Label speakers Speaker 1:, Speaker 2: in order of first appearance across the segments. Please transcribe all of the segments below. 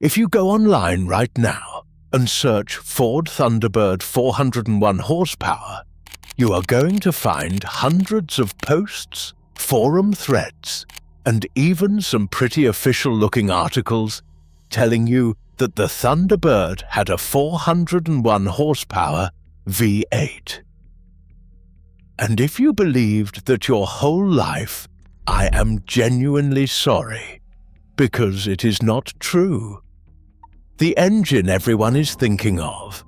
Speaker 1: If you go online right now and search Ford Thunderbird 401 horsepower, you are going to find hundreds of posts, forum threads, and even some pretty official-looking articles telling you that the Thunderbird had a 401 horsepower V8. And if you believed that your whole life, I am genuinely sorry, because it is not true. The engine everyone is thinking of,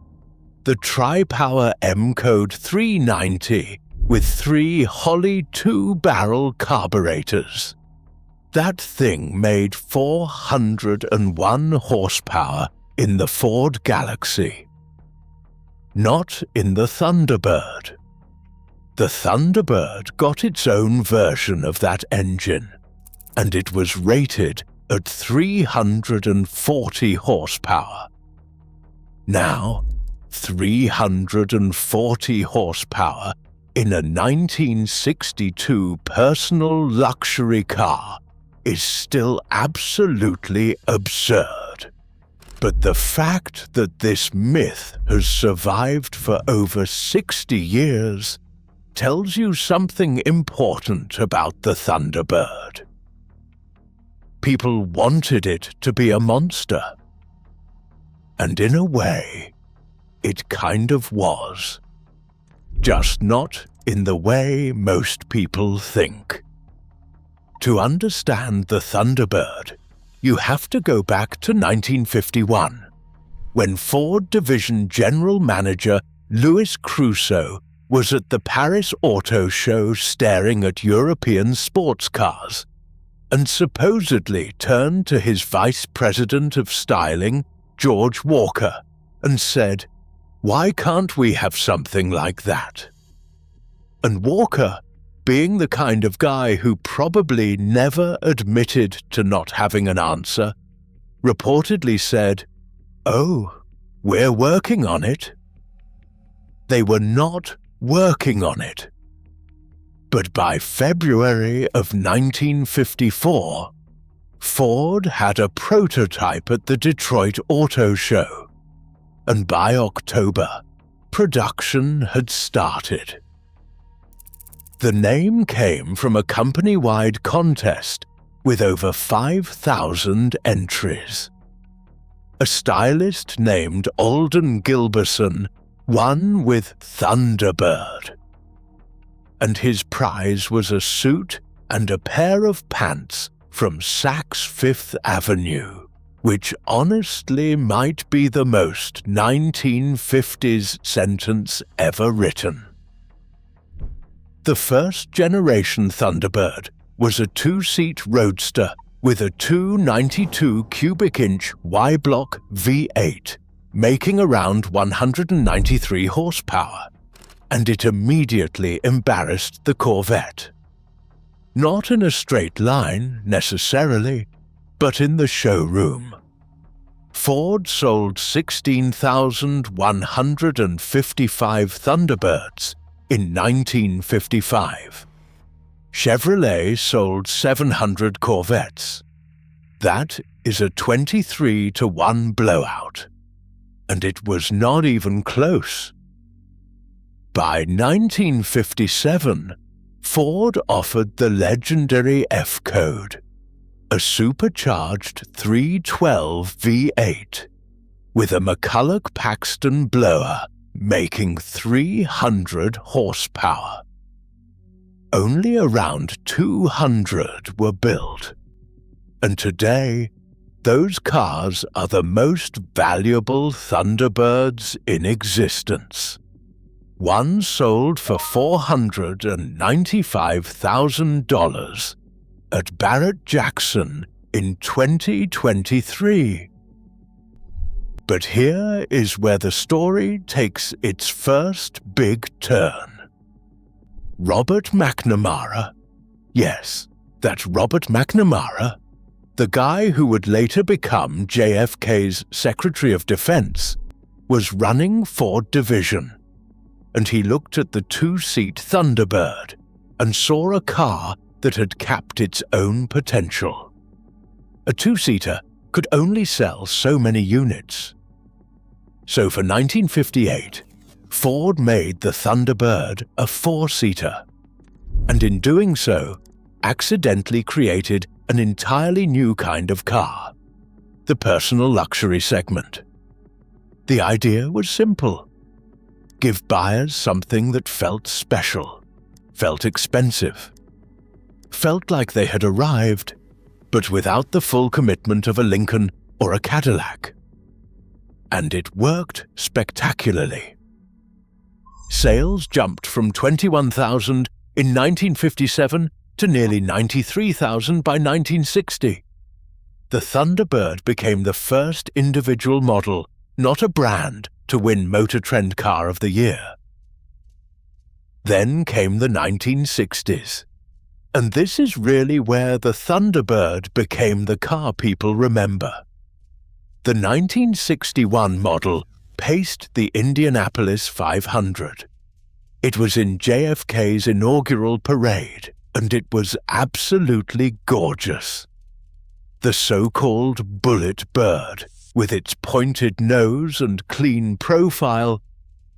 Speaker 1: the Tri-Power M-Code 390 with 3 Holley 2-barrel carburetors. That thing made 401 horsepower in the Ford Galaxy. Not in the Thunderbird. The Thunderbird got its own version of that engine, and it was rated at 340 horsepower. Now, 340 horsepower in a 1962 personal luxury car is still absolutely absurd. But the fact that this myth has survived for over 60 years tells you something important about the Thunderbird. People wanted it to be a monster. And in a way, it kind of was. Just not in the way most people think. To understand the Thunderbird, you have to go back to 1951, when Ford Division General Manager Louis Crusoe was at the Paris Auto Show staring at European sports cars, and supposedly turned to his Vice President of Styling, George Walker, and said, "Why can't we have something like that?" And Walker, being the kind of guy who probably never admitted to not having an answer, reportedly said, "Oh, we're working on it." They were not working on it. But by February of 1954, Ford had a prototype at the Detroit Auto Show, and by October, production had started. The name came from a company-wide contest with over 5,000 entries. A stylist named Alden Gilberson won with Thunderbird, and his prize was a suit and a pair of pants from Saks Fifth Avenue, which honestly might be the most 1950s sentence ever written. The first-generation Thunderbird was a 2-seat roadster with a 292 cubic inch Y-block V8, making around 193 horsepower, and it immediately embarrassed the Corvette. Not in a straight line, necessarily, but in the showroom. Ford sold 16,155 Thunderbirds in 1955. Chevrolet sold 700 Corvettes. That is a 23-to-1 blowout. And it was not even close. By 1957, Ford offered the legendary F-Code, a supercharged 312 V8 with a McCulloch-Paxton blower making 300 horsepower. Only around 200 were built, and today those cars are the most valuable Thunderbirds in existence. One sold for $495,000 at Barrett-Jackson in 2023. But here is where the story takes its first big turn. Robert McNamara, yes, that's Robert McNamara, the guy who would later become JFK's Secretary of Defense, was running Ford Division, and he looked at the 2-seat Thunderbird and saw a car that had capped its own potential. A 2-seater could only sell so many units. So for 1958, Ford made the Thunderbird a 4-seater, and in doing so, accidentally created an entirely new kind of car, the personal luxury segment. The idea was simple: give buyers something that felt special, felt expensive, felt like they had arrived, but without the full commitment of a Lincoln or a Cadillac. And it worked spectacularly. Sales jumped from 21,000 in 1957 to nearly 93,000 by 1960. The Thunderbird became the first individual model, not a brand, to win Motor Trend Car of the Year. Then came the 1960s. And this is really where the Thunderbird became the car people remember. The 1961 model paced the Indianapolis 500. It was in JFK's inaugural parade, and it was absolutely gorgeous. The so-called Bullet Bird, with its pointed nose and clean profile,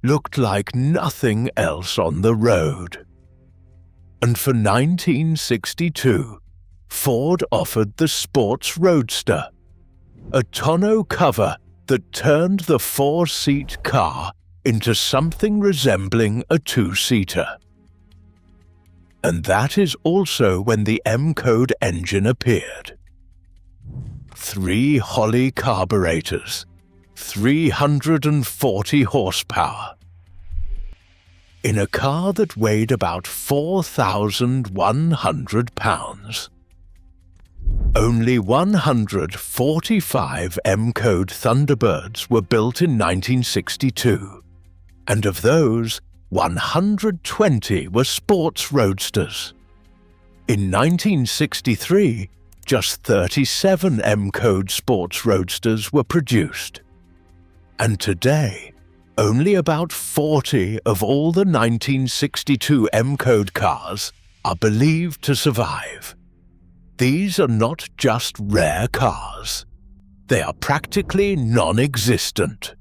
Speaker 1: looked like nothing else on the road. And for 1962, Ford offered the Sports Roadster, a tonneau cover that turned the 4-seat car into something resembling a 2-seater. And that is also when the M-Code engine appeared. 3 Holley carburetors, 340 horsepower. In a car that weighed about 4,100 pounds. Only 145 M-Code Thunderbirds were built in 1962, and of those, 120 were sports roadsters. In 1963, just 37 M-Code sports roadsters were produced. And today, only about 40 of all the 1962 M-Code cars are believed to survive. These are not just rare cars. They are practically non-existent.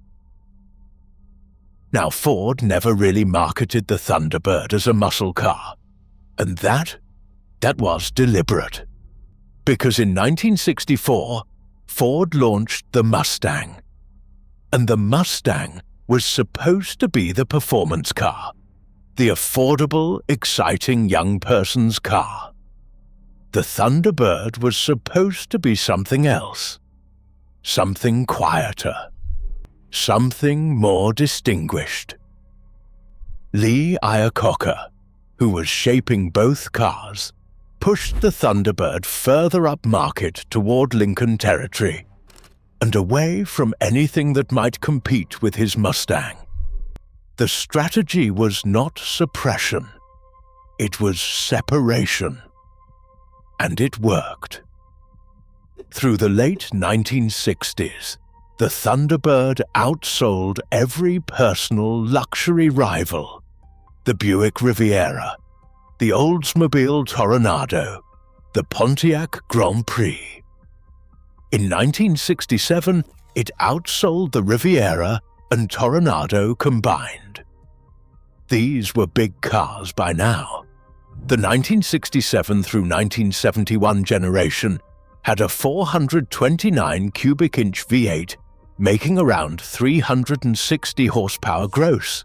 Speaker 1: Now, Ford never really marketed the Thunderbird as a muscle car, and that was deliberate. Because in 1964, Ford launched the Mustang, and the Mustang was supposed to be the performance car, the affordable, exciting young person's car. The Thunderbird was supposed to be something else, something quieter, something more distinguished. Lee Iacocca, who was shaping both cars, pushed the Thunderbird further up market toward Lincoln territory, and away from anything that might compete with his Mustang. The strategy was not suppression, it was separation. And it worked. Through the late 1960s, the Thunderbird outsold every personal luxury rival: the Buick Riviera, the Oldsmobile Toronado, the Pontiac Grand Prix. In 1967, it outsold the Riviera and Toronado combined. These were big cars by now. The 1967 through 1971 generation had a 429 cubic inch V8 making around 360 horsepower gross,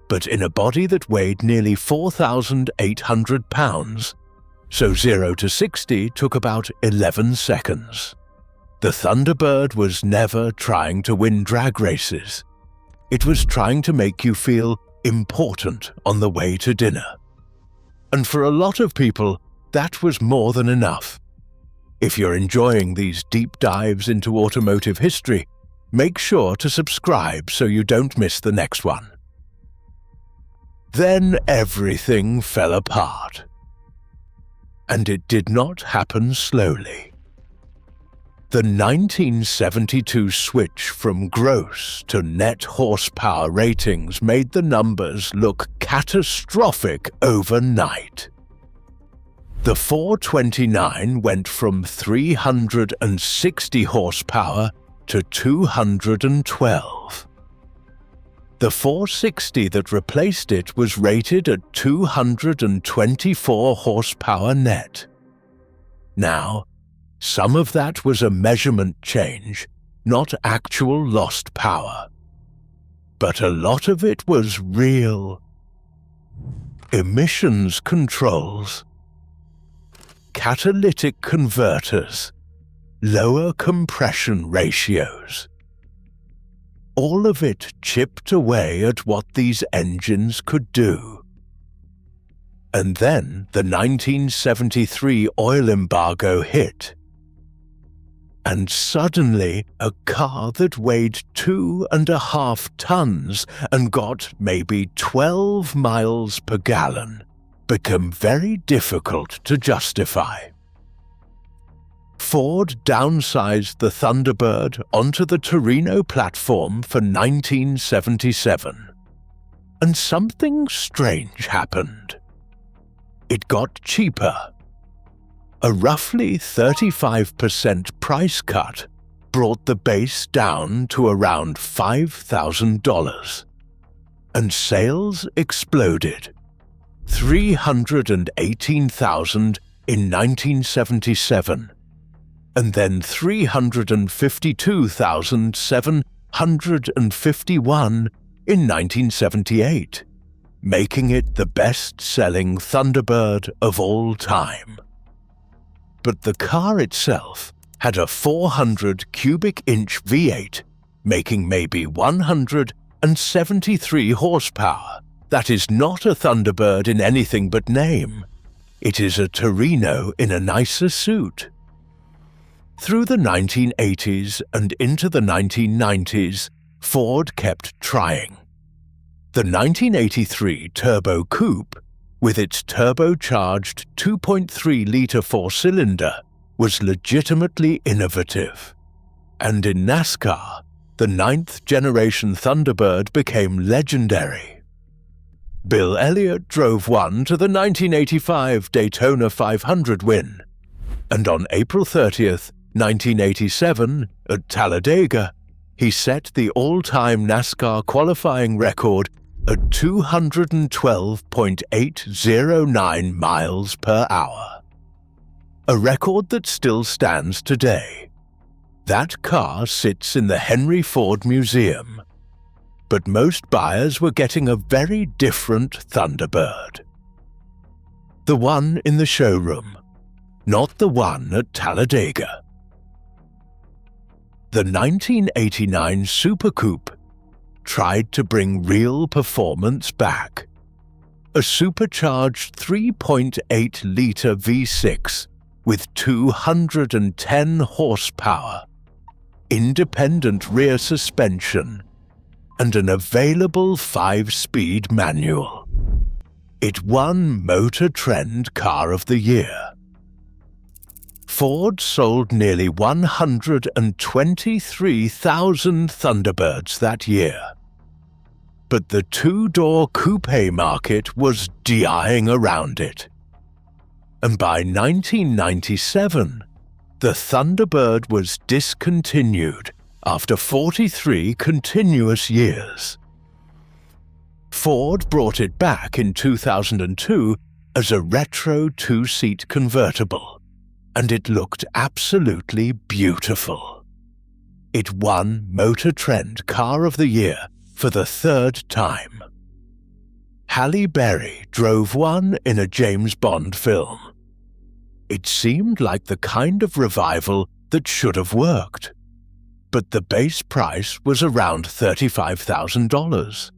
Speaker 1: but in a body that weighed nearly 4,800 pounds, so 0 to 60 took about 11 seconds. The Thunderbird was never trying to win drag races. It was trying to make you feel important on the way to dinner. And for a lot of people, that was more than enough. If you're enjoying these deep dives into automotive history, make sure to subscribe so you don't miss the next one. Then everything fell apart. And it did not happen slowly. The 1972 switch from gross to net horsepower ratings made the numbers look catastrophic overnight. The 429 went from 360 horsepower to 212. The 460 that replaced it was rated at 224 horsepower net. Now, some of that was a measurement change, not actual lost power. But a lot of it was real. Emissions controls, catalytic converters, lower compression ratios. All of it chipped away at what these engines could do. And then the 1973 oil embargo hit. And suddenly a car that weighed 2.5 tons and got maybe 12 miles per gallon became very difficult to justify. Ford downsized the Thunderbird onto the Torino platform for 1977. And something strange happened. It got cheaper. A roughly 35% price cut brought the base down to around $5,000. And sales exploded. 318,000 in 1977, and then 352,751 in 1978, making it the best-selling Thunderbird of all time. But the car itself had a 400 cubic inch V8, making maybe 173 horsepower. That is not a Thunderbird in anything but name. It is a Torino in a nicer suit. Through the 1980s and into the 1990s, Ford kept trying. The 1983 Turbo Coupe, with its turbocharged 2.3-litre four-cylinder, was legitimately innovative. And in NASCAR, the 9th-generation Thunderbird became legendary. Bill Elliott drove one to the 1985 Daytona 500 win, and on April 30th, 1987, at Talladega, he set the all-time NASCAR qualifying record at 212.809 miles per hour. A record that still stands today. That car sits in the Henry Ford Museum. But most buyers were getting a very different Thunderbird. The one in the showroom, not the one at Talladega. The 1989 Super Coupe tried to bring real performance back. A supercharged 3.8-litre V6 with 210 horsepower, independent rear suspension, and an available 5-speed manual. It won Motor Trend Car of the Year. Ford sold nearly 123,000 Thunderbirds that year. But the two-door coupe market was dying around it. And by 1997, the Thunderbird was discontinued after 43 continuous years. Ford brought it back in 2002 as a retro two-seat convertible, and it looked absolutely beautiful. It won Motor Trend Car of the Year for the 3rd time. Halle Berry drove one in a James Bond film. It seemed like the kind of revival that should have worked. But the base price was around $35,000,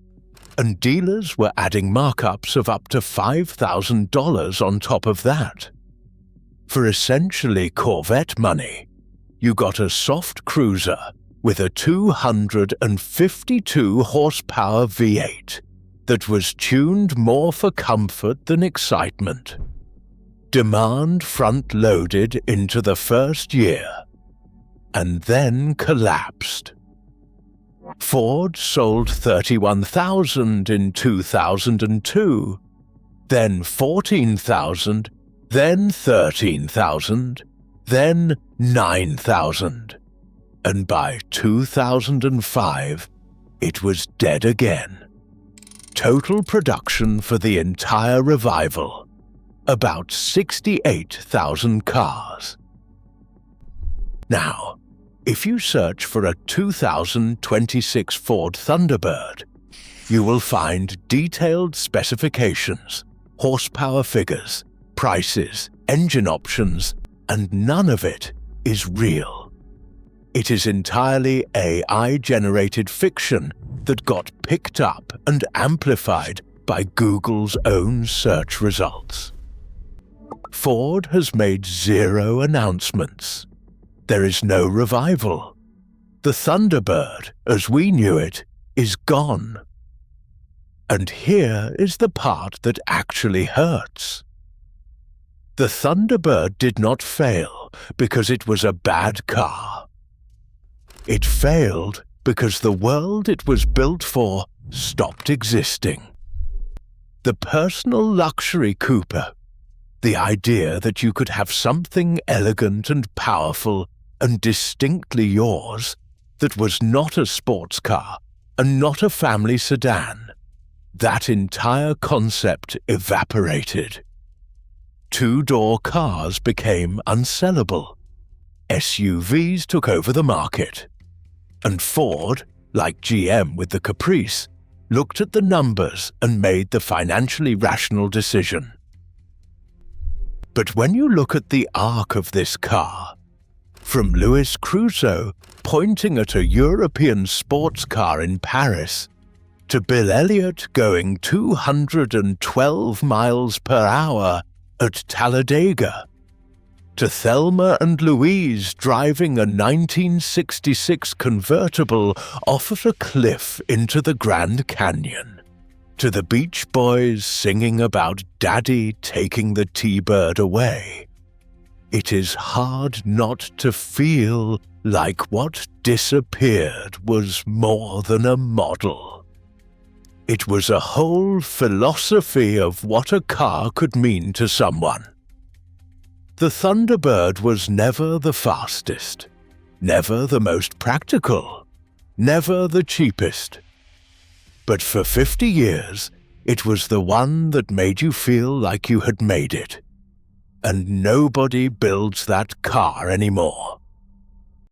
Speaker 1: and dealers were adding markups of up to $5,000 on top of that. For essentially Corvette money, you got a soft cruiser with a 252 horsepower V8 that was tuned more for comfort than excitement. Demand front-loaded into the first year, and then collapsed. Ford sold 31,000 in 2002, then 14,000 then 13,000, then 9,000, and by 2005, it was dead again. Total production for the entire revival, about 68,000 cars. Now, if you search for a 2026 Ford Thunderbird, you will find detailed specifications, horsepower figures, prices, engine options, and none of it is real. It is entirely AI-generated fiction that got picked up and amplified by Google's own search results. Ford has made zero announcements. There is no revival. The Thunderbird, as we knew it, is gone. And here is the part that actually hurts. The Thunderbird did not fail because it was a bad car. It failed because the world it was built for stopped existing. The personal luxury coupe, the idea that you could have something elegant and powerful and distinctly yours that was not a sports car and not a family sedan, that entire concept evaporated. Two-door cars became unsellable. SUVs took over the market. And Ford, like GM with the Caprice, looked at the numbers and made the financially rational decision. But when you look at the arc of this car, from Louis Crusoe pointing at a European sports car in Paris, to Bill Elliott going 212 miles per hour at Talladega, to Thelma and Louise driving a 1966 convertible off of a cliff into the Grand Canyon, to the Beach Boys singing about Daddy taking the T-Bird away, it is hard not to feel like what disappeared was more than a model. It was a whole philosophy of what a car could mean to someone. The Thunderbird was never the fastest, never the most practical, never the cheapest. But for 50 years, it was the one that made you feel like you had made it. And nobody builds that car anymore.